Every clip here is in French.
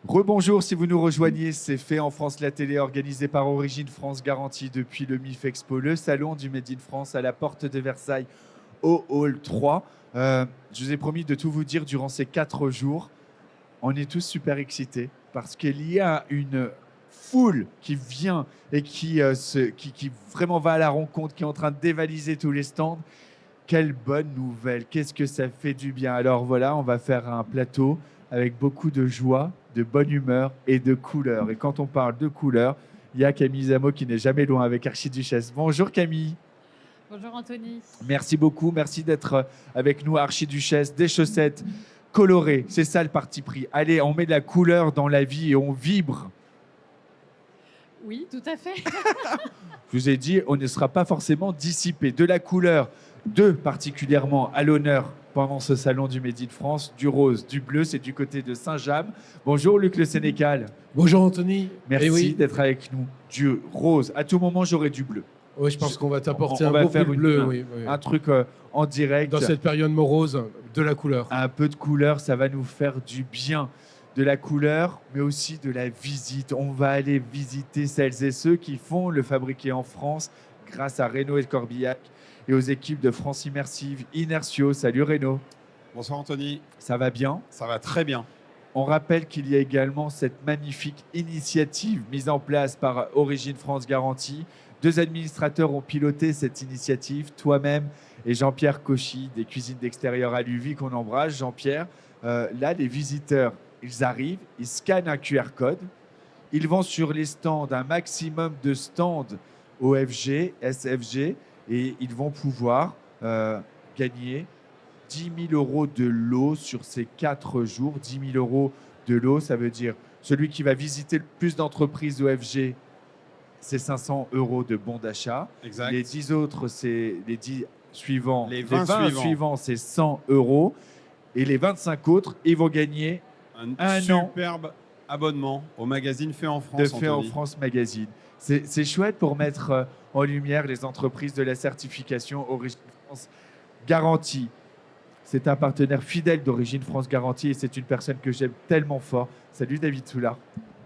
Rebonjour, si vous nous rejoignez, c'est Fait en France la télé, organisé par Origine France Garantie depuis le MIF Expo, le salon du Made in France à la porte de Versailles au Hall 3. Je vous ai promis de tout vous dire durant ces 4 jours. On est tous super excités parce qu'il y a une foule qui vient et qui vraiment va à la rencontre, qui est en train de dévaliser tous les stands. Quelle bonne nouvelle, qu'est-ce que ça fait du bien. Alors voilà, on va faire un plateau avec beaucoup de joie, de bonne humeur et de couleurs. Et quand on parle de couleurs, il y a Camille Zamo qui n'est jamais loin avec Archiduchesse. Bonjour Camille. Bonjour Anthony. Merci beaucoup, merci d'être avec nous Archiduchesse. Des chaussettes colorées, c'est ça le parti pris. Allez, on met de la couleur dans la vie et on vibre. Oui, tout à fait. Je vous ai dit, on ne sera pas forcément dissipé. De la couleur, deux particulièrement à l'honneur pendant ce salon du Made in France, du rose, du bleu, c'est du côté de Saint-James. Bonjour Luc Le Sénécal. Bonjour Anthony. Merci d'être avec nous. Du rose, à tout moment j'aurai du bleu. Oui, je pense qu'on va t'apporter on un va beau faire pull une- bleu. un, Oui. un truc en direct. Dans cette période morose, de la couleur. Un peu de couleur, ça va nous faire du bien. De la couleur, mais aussi de la visite. On va aller visiter celles et ceux qui font le fabriquer en France grâce à Renault et Corbillac et aux équipes de France Immersive, Inertio. Salut Renault. Bonsoir Anthony, Ça va bien? ça va très bien. On rappelle qu'il y a également cette magnifique initiative mise en place par Origine France Garantie. 2 administrateurs ont piloté cette initiative, toi-même et Jean-Pierre Cauchy des cuisines d'extérieur à Luvy qu'on embrasse. Jean-Pierre, là, les visiteurs, ils arrivent, ils scannent un QR code, ils vont sur les stands, un maximum de stands OFG, SFG, et ils vont pouvoir gagner 10 000 € de lot sur ces 4 jours. 10 000 € de lot, ça veut dire celui qui va visiter le plus d'entreprises OFG, c'est 500 € de bons d'achat. Exact. Les 10 autres, c'est les 10 suivants. Les 20 suivants, c'est 100 €. Et les 25 autres, ils vont gagner Un an superbe abonnement au magazine Fait en France. de Fait en Anthony. France Magazine. C'est chouette pour mettre en lumière les entreprises de la certification Origine France Garantie. C'est un partenaire fidèle d'Origine France Garantie et c'est une personne que j'aime tellement fort. Salut David Soulard.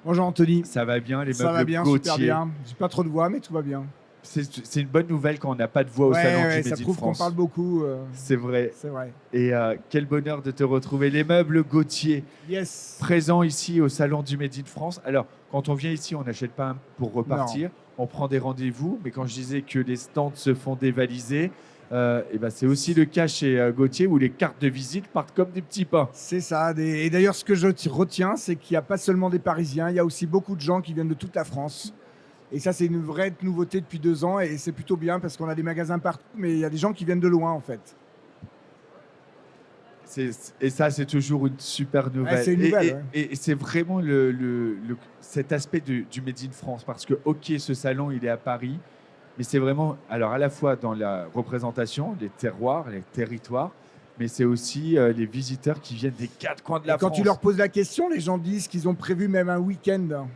Bonjour Anthony. Ça va bien, les Ça meubles va bien, Gauthier. super bien. J'ai pas trop de voix, mais tout va bien. C'est une bonne nouvelle quand on n'a pas de voix au salon du Made ça in prouve qu'on France. parle beaucoup. C'est vrai. C'est vrai. Et quel bonheur de te retrouver. Les meubles Gauthier, Yes. présents ici au salon du Made in France. Alors, quand on vient ici, on n'achète pas pour repartir. On prend des rendez-vous. Mais quand je disais que les stands se font dévaliser, et ben c'est aussi le cas chez Gauthier où les cartes de visite partent comme des petits pains. C'est ça. Et d'ailleurs, ce que je retiens, c'est qu'il n'y a pas seulement des Parisiens, il y a aussi beaucoup de gens qui viennent de toute la France. Et ça, c'est une vraie nouveauté depuis 2 ans. Et c'est plutôt bien parce qu'on a des magasins partout, mais il y a des gens qui viennent de loin, en fait. Et ça, c'est toujours une super nouvelle. Ouais, c'est une nouvelle, ouais. Et c'est vraiment cet aspect du Made in France. Parce que, OK, ce salon, il est à Paris. Mais c'est vraiment, alors à la fois dans la représentation, les terroirs, les territoires, mais c'est aussi les visiteurs qui viennent des 4 coins de la Et quand France. tu leur poses la question, les gens disent qu'ils ont prévu même un week-end.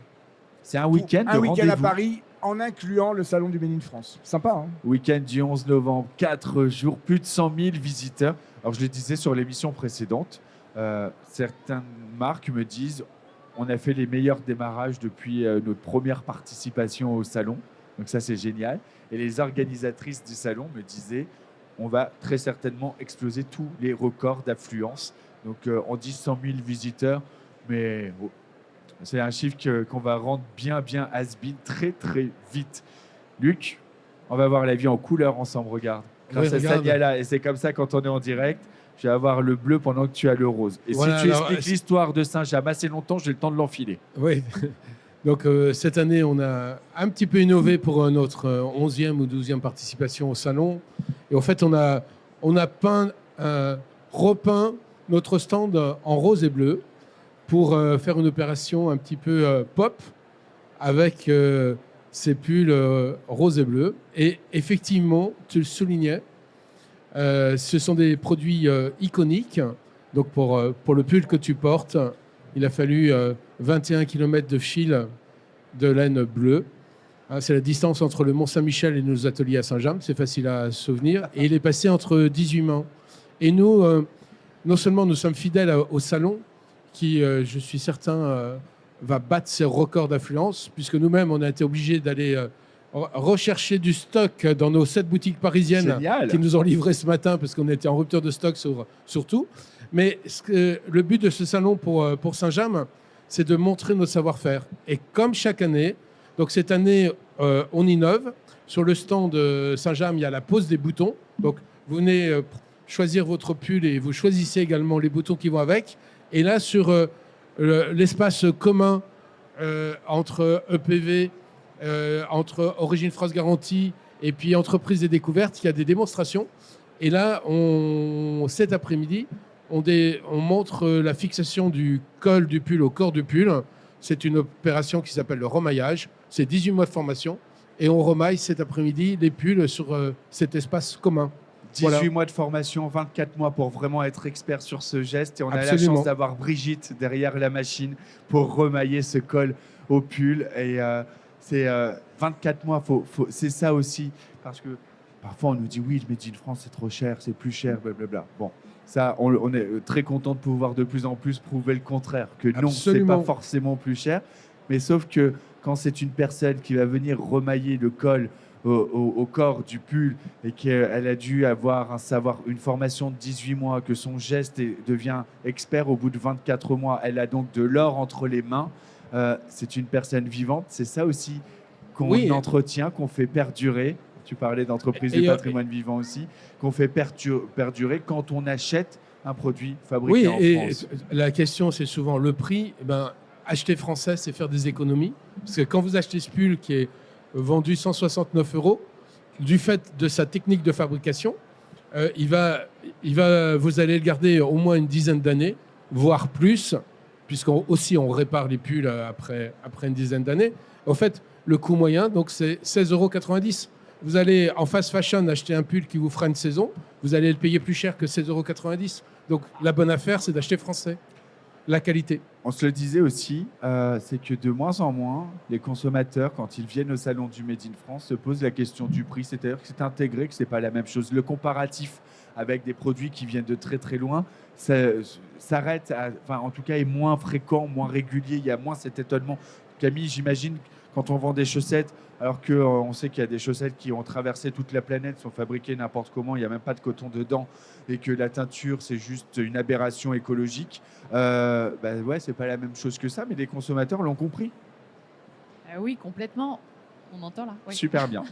C'est un week-end de Un week-end à rendez-vous. Paris, en incluant le salon du Made in France. Sympa, hein? Week-end du 11 novembre, 4 jours, plus de 100 000 visiteurs. Alors, je le disais sur l'émission précédente, certaines marques me disent on a fait les meilleurs démarrages depuis notre première participation au salon. Donc, ça, c'est génial. Et les organisatrices du salon me disaient on va très certainement exploser tous les records d'affluence. Donc, on dit 100 000 visiteurs, mais c'est un chiffre qu'on va rendre bien has-been très, très vite. Luc, on va voir la vie en couleur ensemble, regarde. Grâce à regarde. Sania, et c'est comme ça quand on est en direct, je vais avoir le bleu pendant que tu as le rose. Et Voilà, si tu alors, expliques l'histoire de Saint-James assez longtemps, j'ai le temps de l'enfiler. Oui. Donc cette année, on a un petit peu innové pour notre 11e ou 12e participation au salon. Et en fait, on a repeint notre stand en rose et bleu pour faire une opération un petit peu pop avec ces pulls rose et bleu. Et effectivement, tu le soulignais, ce sont des produits iconiques. Donc pour le pull que tu portes, il a fallu 21 km de fil de laine bleue. Hein, c'est la distance entre le Mont-Saint-Michel et nos ateliers à Saint-James. C'est facile à se souvenir. Et il est passé entre 18 mains. Et nous, non seulement nous sommes fidèles au salon, qui, je suis certain, va battre ses records d'affluence, puisque nous-mêmes, on a été obligés d'aller rechercher du stock dans nos 7 boutiques parisiennes Génial. qui nous ont livré ce matin, parce qu'on était en rupture de stock sur tout. Mais le but de ce salon pour Saint-James, c'est de montrer notre savoir-faire. Et comme chaque année, donc cette année, on innove. Sur le stand de Saint-James, il y a la pose des boutons. Donc, vous venez choisir votre pull et vous choisissez également les boutons qui vont avec. Et là, sur l'espace commun entre EPV, entre Origine France Garantie et puis Entreprises et Découvertes, il y a des démonstrations. Et là, cet après-midi, on montre la fixation du col du pull au corps du pull. C'est une opération qui s'appelle le remaillage. C'est 18 mois de formation. Et on remaille cet après-midi les pulls sur cet espace commun. 18 mois de formation, 24 mois pour vraiment être expert sur ce geste. Et on a la Absolument. chance d'avoir Brigitte derrière la machine pour remailler ce col au pull. Et c'est 24 mois, c'est ça aussi. Parce que parfois on nous dit oui, le Made in France c'est trop cher, c'est plus cher, blablabla. Bon, ça, on est très content de pouvoir de plus en plus prouver le contraire. Que non, c'est Absolument. pas forcément plus cher. Mais sauf que quand c'est une personne qui va venir remailler le col au corps du pull et qu'elle a dû avoir une formation de 18 mois, que son geste devient expert au bout de 24 mois, elle a donc de l'or entre les mains, c'est une personne vivante. C'est ça aussi qu'on entretient, qu'on fait perdurer. Tu parlais d'entreprise de patrimoine vivant aussi, qu'on fait perdurer quand on achète un produit fabriqué en France. Et la question, c'est souvent le prix. Acheter français, c'est faire des économies. Parce que quand vous achetez ce pull qui est vendu 169 €, du fait de sa technique de fabrication, vous allez le garder au moins une dizaine d'années, voire plus, puisqu'on répare les pulls après une dizaine d'années. En fait, le coût moyen, donc, c'est 16,90 €. Vous allez en fast fashion acheter un pull qui vous fera une saison, vous allez le payer plus cher que 16,90 €. Donc la bonne affaire, c'est d'acheter français. La qualité. On se le disait aussi, c'est que de moins en moins, les consommateurs, quand ils viennent au salon du Made in France, se posent la question du prix. C'est-à-dire que c'est intégré, que ce n'est pas la même chose. Le comparatif avec des produits qui viennent de très très loin s'arrête, en tout cas est moins fréquent, moins régulier. Il y a moins cet étonnement. Camille, j'imagine, quand on vend des chaussettes, alors qu'on sait qu'il y a des chaussettes qui ont traversé toute la planète, sont fabriquées n'importe comment, il n'y a même pas de coton dedans, et que la teinture, c'est juste une aberration écologique, c'est pas la même chose que ça, mais les consommateurs l'ont compris. Oui, complètement. On entend là. Oui. Super bien.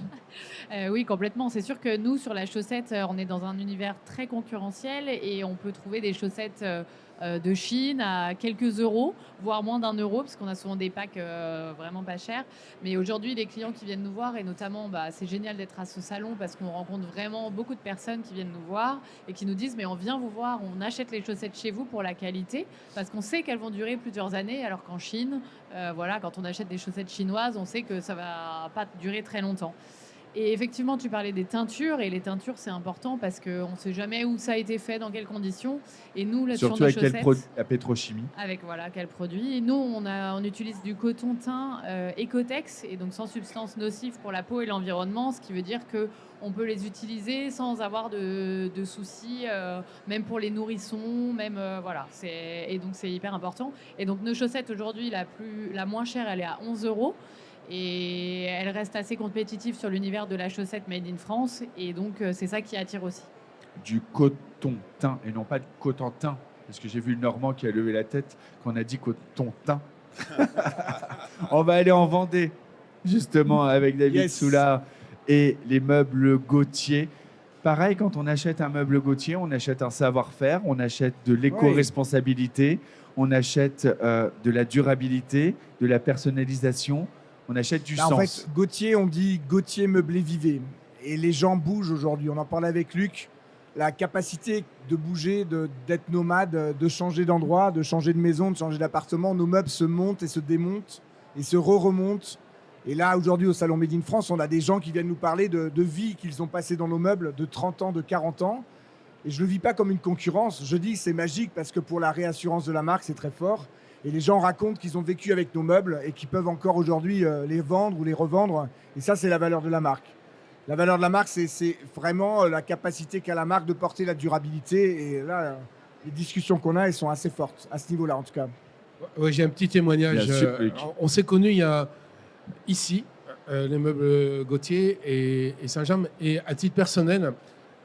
Oui, complètement. C'est sûr que nous, sur la chaussette, on est dans un univers très concurrentiel et on peut trouver des chaussettes de Chine à quelques euros, voire moins d'1 €, parce qu'on a souvent des packs vraiment pas chers. Mais aujourd'hui, les clients qui viennent nous voir, et notamment, c'est génial d'être à ce salon parce qu'on rencontre vraiment beaucoup de personnes qui viennent nous voir et qui nous disent mais on vient vous voir, on achète les chaussettes chez vous pour la qualité, parce qu'on sait qu'elles vont durer plusieurs années, alors qu'en Chine, quand on achète des chaussettes chinoises, on sait que ça va pas durer très longtemps. Et effectivement, tu parlais des teintures, et les teintures, c'est important parce qu'on ne sait jamais où ça a été fait, dans quelles conditions. Et nous, là, Surtout sur nos avec chaussettes, la pétrochimie. avec quel produit. Et nous, on utilise du coton teint Ecotex, et donc sans substances nocives pour la peau et l'environnement, ce qui veut dire qu'on peut les utiliser sans avoir de soucis, même pour les nourrissons, et donc c'est hyper important. Et donc nos chaussettes aujourd'hui, la moins chère, elle est à 11 €. Et elle reste assez compétitive sur l'univers de la chaussette Made in France. Et donc, c'est ça qui attire aussi. Du coton-teint et non pas de Cotentin. Parce que j'ai vu le Normand qui a levé la tête quand on a dit coton-teint. On va aller en Vendée, justement, avec David Soulard et les meubles Gauthier. Pareil, quand on achète un meuble Gauthier, on achète un savoir-faire, on achète de l'éco-responsabilité, on achète de la durabilité, de la personnalisation. On achète du sens. En fait, Gauthier, on dit Gauthier meublé vivez. Et les gens bougent aujourd'hui. On en parlait avec Luc. La capacité de bouger, d'être nomade, de changer d'endroit, de changer de maison, de changer d'appartement. Nos meubles se montent et se démontent et se remontent. Et là, aujourd'hui, au Salon Made in France, on a des gens qui viennent nous parler de vie qu'ils ont passée dans nos meubles, de 30 ans, de 40 ans. Et je ne le vis pas comme une concurrence. Je dis que c'est magique parce que pour la réassurance de la marque, c'est très fort. Et les gens racontent qu'ils ont vécu avec nos meubles et qu'ils peuvent encore aujourd'hui les vendre ou les revendre. Et ça, c'est la valeur de la marque. La valeur de la marque, c'est vraiment la capacité qu'a la marque de porter la durabilité. Et là, les discussions qu'on a, elles sont assez fortes, à ce niveau-là en tout cas. Ouais, j'ai un petit témoignage. Bien sûr, Luc. On s'est connus il y a ici, les meubles Gauthier et Saint-Jean. Et à titre personnel,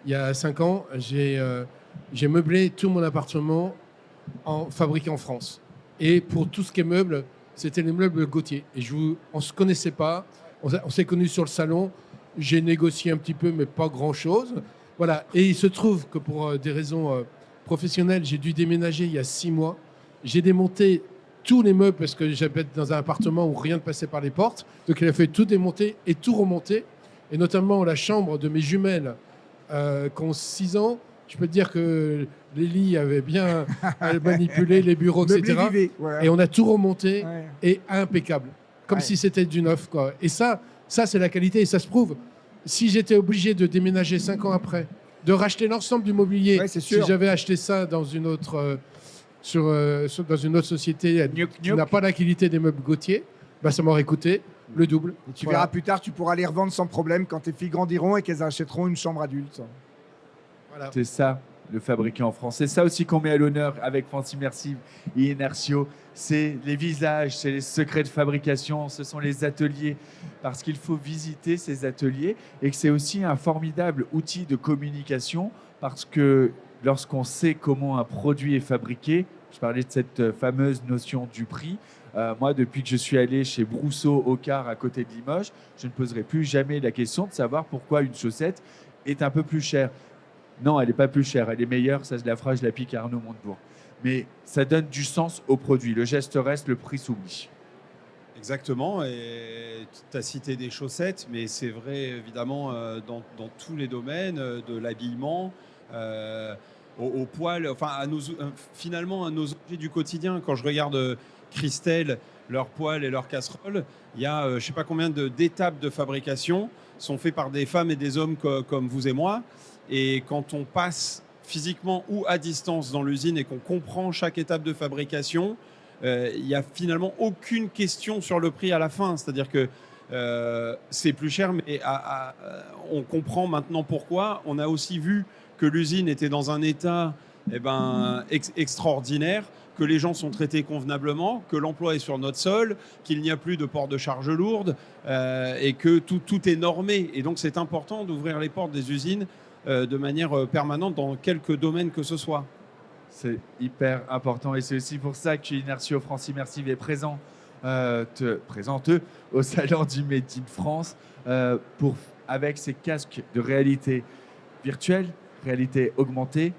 il y a 5 ans, j'ai meublé tout mon appartement fabriqué en France. Et pour tout ce qui est meubles, c'était les meubles Gauthier. Et on ne se connaissait pas. On s'est connus sur le salon. J'ai négocié un petit peu, mais pas grand-chose. Voilà. Et il se trouve que pour des raisons professionnelles, j'ai dû déménager il y a 6 mois. J'ai démonté tous les meubles parce que j'habite dans un appartement où rien ne passait par les portes. Donc il a fait tout démonter et tout remonter. Et notamment la chambre de mes jumelles qui ont 6 ans. Je peux te dire que les lits avaient bien manipulé, les bureaux, etc. Meublé Vivet, ouais. Et on a tout remonté Ouais. et impeccable. Comme Ouais. si c'était du neuf, quoi. Et ça c'est la qualité et ça se prouve. Si j'étais obligé de déménager 5 ans après, de racheter l'ensemble du mobilier, Ouais, c'est si sûr. j'avais acheté ça dans une autre, dans une autre société qui n'a pas la qualité des meubles Gauthier, bah, ça m'aurait coûté le double. Et tu Voilà. verras plus tard, tu pourras les revendre sans problème quand tes filles grandiront et qu'elles achèteront une chambre adulte. Voilà. C'est ça, le fabriqué en France. C'est ça aussi qu'on met à l'honneur avec France Immersive et Inertio. C'est les visages, c'est les secrets de fabrication, ce sont les ateliers. Parce qu'il faut visiter ces ateliers et que c'est aussi un formidable outil de communication parce que lorsqu'on sait comment un produit est fabriqué, je parlais de cette fameuse notion du prix. Moi, depuis que je suis allé chez Brousseau au Car à côté de Limoges, je ne poserai plus jamais la question de savoir pourquoi une chaussette est un peu plus chère. Non, elle n'est pas plus chère, elle est meilleure, ça je la fera, je la pique à Arnaud Montebourg. Mais ça donne du sens au produit. Le geste reste, le prix s'oublie. Exactement, et tu as cité des chaussettes, mais c'est vrai évidemment dans tous les domaines, de l'habillement, au poil, enfin finalement à nos objets du quotidien. Quand je regarde Christelle, leurs poêles et leurs casseroles, il y a je ne sais pas combien d'étapes de fabrication sont faites par des femmes et des hommes comme vous et moi. Et quand on passe physiquement ou à distance dans l'usine et qu'on comprend chaque étape de fabrication, il n'y a finalement aucune question sur le prix à la fin. C'est-à-dire que c'est plus cher, mais on comprend maintenant pourquoi. On a aussi vu que l'usine était dans un état extraordinaire, que les gens sont traités convenablement, que l'emploi est sur notre sol, qu'il n'y a plus de port de charge lourde et que tout est normé. Et donc c'est important d'ouvrir les portes des usines de manière permanente dans quelques domaines que ce soit. C'est hyper important et c'est aussi pour ça que Inertio France Immersive est présente au salon du Made in France avec ses casques de réalité virtuelle, réalité augmentée,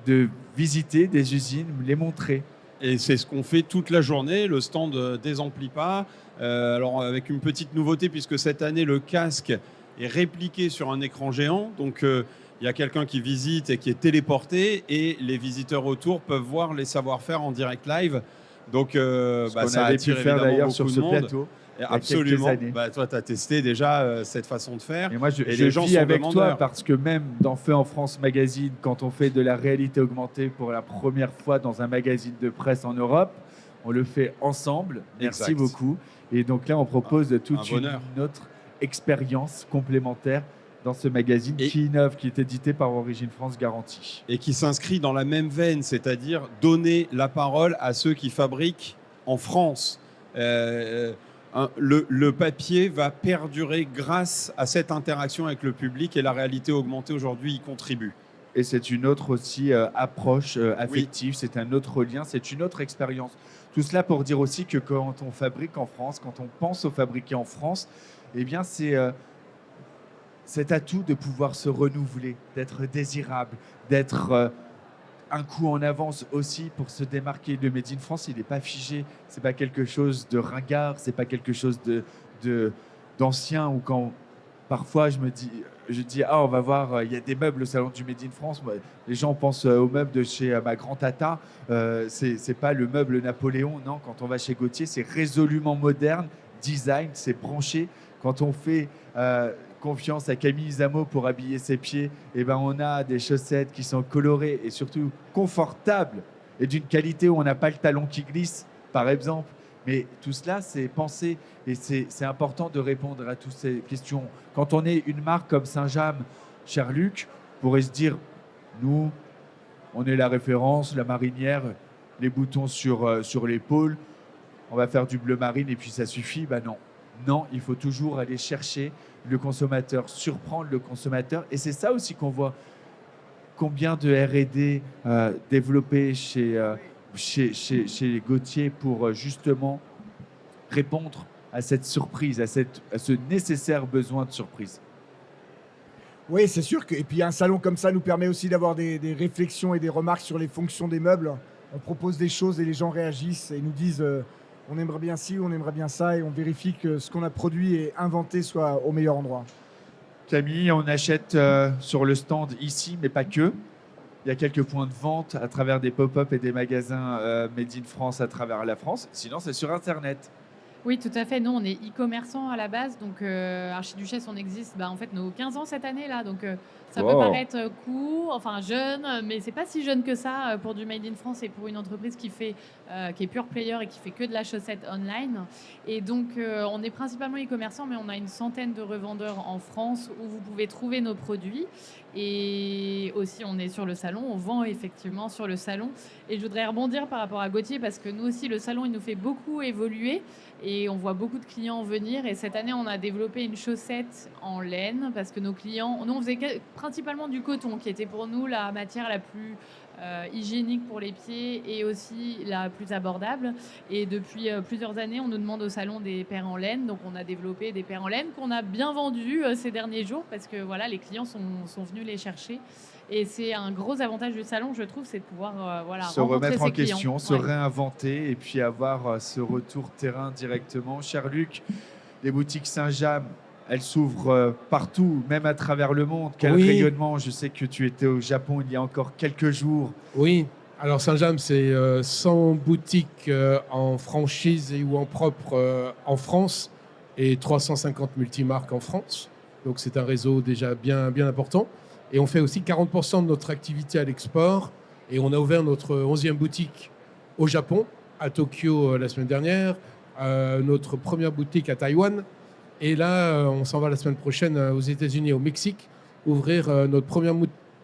de visiter des usines, les montrer. Et c'est ce qu'on fait toute la journée, le stand des Amplipas. Alors avec une petite nouveauté, puisque cette année, le casque est répliqué sur un écran géant. Donc il y a quelqu'un qui visite et qui est téléporté et les visiteurs autour peuvent voir les savoir-faire en direct live. Donc ça avait attire pu faire évidemment d'ailleurs beaucoup sur de ce monde. plateau. Et il y a absolument. quelques années. Toi, tu as testé déjà cette façon de faire. Et moi, je les gens vis sont avec toi demandeurs. parce que même dans Feu en France Magazine, quand on fait de la réalité augmentée pour la première fois dans un magazine de presse en Europe, on le fait ensemble. Merci Exact. beaucoup. Et donc là, on propose toute bonheur. une autre expérience complémentaire dans ce magazine Et- qui innove, qui est édité par Origine France Garantie. Et qui s'inscrit dans la même veine, c'est-à-dire donner la parole à ceux qui fabriquent en France. Le papier va perdurer grâce à cette interaction avec le public et la réalité augmentée aujourd'hui y contribue. Et c'est une autre aussi approche affective, c'est un autre lien, c'est une autre expérience. Tout cela pour dire aussi que quand on fabrique en France, quand on pense au fabriquer en France, eh bien c'est cet atout de pouvoir se renouveler, d'être désirable, d'être un coup en avance aussi pour se démarquer. Le Made in France, il n'est pas figé, c'est pas quelque chose de ringard, c'est pas quelque chose d'ancien ou quand parfois je dis on va voir, il y a des meubles au salon du Made in France. Moi, les gens pensent aux meubles de chez ma grand-tata. C'est pas le meuble Napoléon, non. Quand on va chez Gauthier, c'est résolument moderne, design, c'est branché. Quand on fait confiance à Camille Zamo pour habiller ses pieds, eh ben on a des chaussettes qui sont colorées et surtout confortables et d'une qualité où on n'a pas le talon qui glisse, par exemple. Mais tout cela, c'est pensé et c'est important de répondre à toutes ces questions. Quand on est une marque comme Saint-James, cher Luc, on pourrait se dire, nous, on est la référence, la marinière, les boutons sur l'épaule, on va faire du bleu marine et puis ça suffit. Ben non. Non, il faut toujours aller chercher le consommateur, surprendre le consommateur. Et c'est ça aussi qu'on voit combien de R&D développés chez Gauthier pour justement répondre à cette surprise, à ce nécessaire besoin de surprise. Oui, c'est sûr que. Et puis un salon comme ça nous permet aussi d'avoir des réflexions et des remarques sur les fonctions des meubles. On propose des choses et les gens réagissent et nous disent on aimerait bien ci, on aimerait bien ça, et on vérifie que ce qu'on a produit et inventé soit au meilleur endroit. Camille, on achète sur le stand ici, mais pas que. Il y a quelques points de vente à travers des pop-up et des magasins Made in France à travers la France. Sinon, c'est sur Internet. Oui, tout à fait. Nous, on est e-commerçant à la base. Donc, Archiduchesse, on existe en fait nos 15 ans cette année-là. Donc, ça peut Wow. paraître court, enfin jeune, mais c'est pas si jeune que ça pour du Made in France et pour une entreprise qui est pure player et qui fait que de la chaussette online. Et donc, on est principalement e-commerçant, mais on a une centaine de revendeurs en France où vous pouvez trouver nos produits. Et aussi, on est sur le salon, on vend effectivement sur le salon. Et je voudrais rebondir par rapport à Gauthier parce que nous aussi, le salon, il nous fait beaucoup évoluer. Et on voit beaucoup de clients venir. Et cette année, on a développé une chaussette en laine parce que nos clients, nous, on faisait principalement du coton qui était pour nous la matière la plus hygiénique pour les pieds et aussi la plus abordable. Et depuis plusieurs années, on nous demande au salon des paires en laine. Donc, on a développé des paires en laine qu'on a bien vendues ces derniers jours parce que voilà, les clients sont venus les chercher. Et c'est un gros avantage du salon, je trouve, c'est de pouvoir Se rencontrer remettre en ses clients. question, se Ouais. réinventer et puis avoir ce retour terrain directement. Cher Luc, les boutiques Saint-James, elles s'ouvrent partout, même à travers le monde. Quel Oui. rayonnement! Je sais que tu étais au Japon il y a encore quelques jours. Oui, alors Saint-James, c'est 100 boutiques en franchise ou en propre en France et 350 multimarques en France. Donc c'est un réseau déjà bien important. Et on fait aussi 40% de notre activité à l'export. Et on a ouvert notre 11e boutique au Japon, à Tokyo la semaine dernière, notre première boutique à Taïwan. Et là, on s'en va la semaine prochaine aux États-Unis, au Mexique, ouvrir notre première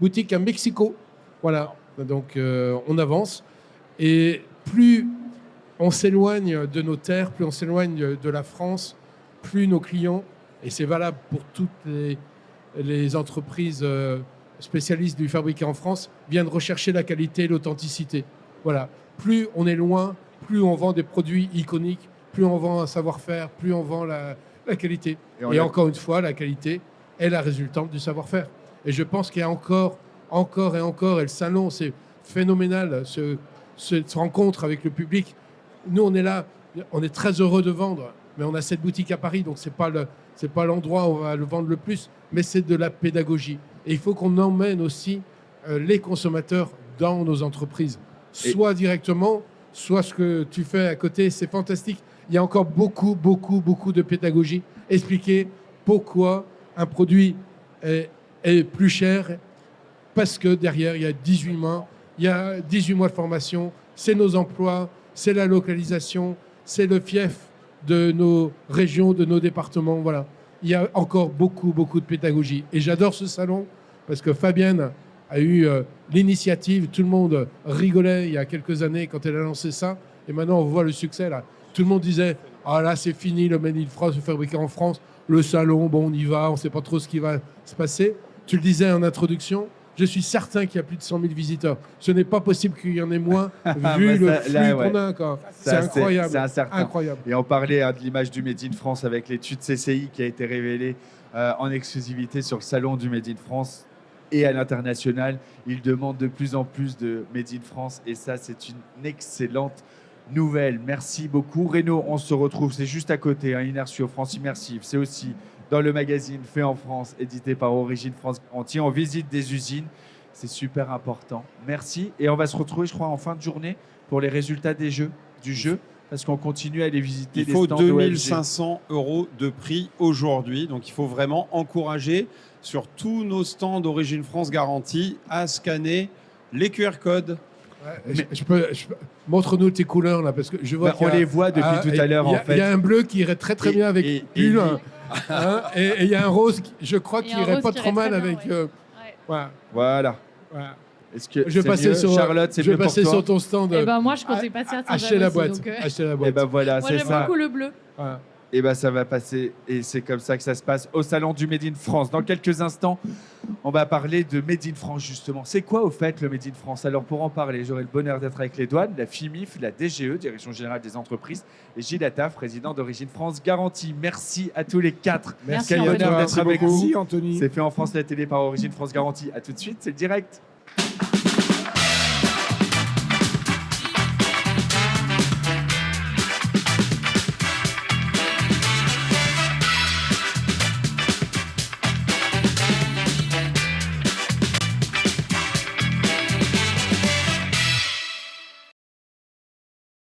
boutique à Mexico. Voilà, donc on avance. Et plus on s'éloigne de nos terres, plus on s'éloigne de la France, plus nos clients, et c'est valable pour toutes les entreprises spécialistes du fabriqué en France, viennent rechercher la qualité et l'authenticité. Voilà, plus on est loin, plus on vend des produits iconiques, plus on vend un savoir-faire, plus on vend la qualité. Et encore une fois, la qualité est la résultante du savoir-faire. Et je pense qu'il y a encore, et le salon, c'est phénoménal, cette rencontre avec le public. Nous, on est là, on est très heureux de vendre, mais on a cette boutique à Paris, donc c'est pas l'endroit où on va le vendre le plus, mais c'est de la pédagogie. Et il faut qu'on emmène aussi les consommateurs dans nos entreprises, soit directement, soit ce que tu fais à côté, c'est fantastique. Il y a encore beaucoup de pédagogie. Expliquer pourquoi un produit est plus cher, parce que derrière, il y a 18 mois. Il y a 18 mois de formation. C'est nos emplois, c'est la localisation, c'est le fief de nos régions, de nos départements. Voilà. Il y a encore beaucoup de pédagogie. Et j'adore ce salon parce que Fabienne a eu l'initiative. Tout le monde rigolait il y a quelques années quand elle a lancé ça. Et maintenant, on voit le succès là. Tout le monde disait « Ah là, c'est fini, le Made in France, le fabriqué en France. Le salon, bon, on y va, on ne sait pas trop ce qui va se passer. » Tu le disais en introduction, je suis certain qu'il y a plus de 100 000 visiteurs. Ce n'est pas possible qu'il y en ait moins, vu le flux qu'on a encore. C'est incroyable. C'est incertain. Incroyable. Et on parlait de l'image du Made in France avec l'étude CCI qui a été révélée en exclusivité sur le salon du Made in France et à l'international. Ils demandent de plus en plus de Made in France et ça, c'est une excellente nouvelle. Merci beaucoup. Renaud, on se retrouve, c'est juste à côté, Inertio France Immersive. C'est aussi dans le magazine Fait en France, édité par Origine France Garantie. On visite des usines, c'est super important. Merci. Et on va se retrouver, je crois, en fin de journée pour les résultats du jeu, parce qu'on continue à aller visiter Il des faut stands 2500 € de prix aujourd'hui. Donc, il faut vraiment encourager sur tous nos stands d'Origine France Garantie à scanner les QR codes. Ouais, je peux montre-nous tes couleurs là, parce que je vois on les voit depuis tout à l'heure, en fait. Il y a un bleu qui irait très bien avec Bulle, et il y a un rose, je crois, qui irait pas trop mal avec. Ouais. Voilà. Voilà. Voilà. Est-ce que Je vais c'est passer mieux sur, Charlotte, c'est je vais mieux pour passer toi sur ton stand. Eh ben, moi, je comptais passer à Acheter la Saint-James boîte. aussi, donc, Acheter la Et boîte. ben voilà, moi, c'est j'aime ça. beaucoup le bleu. Voilà. Et ben ça va passer et c'est comme ça que ça se passe au salon du Made in France. Dans quelques instants, on va parler de Made in France justement. C'est quoi au fait le Made in France? Alors pour en parler, j'aurai le bonheur d'être avec les douanes, la FIMIF, la DGE, Direction Générale des Entreprises, et Gilles Attaf, président d'Origine France Garantie. Merci à tous les quatre. Merci, Quel Anthony. bonheur d'être Merci avec beaucoup. vous. Merci, Anthony. C'est fait en France la télé par Origine France Garantie. À tout de suite, c'est le direct.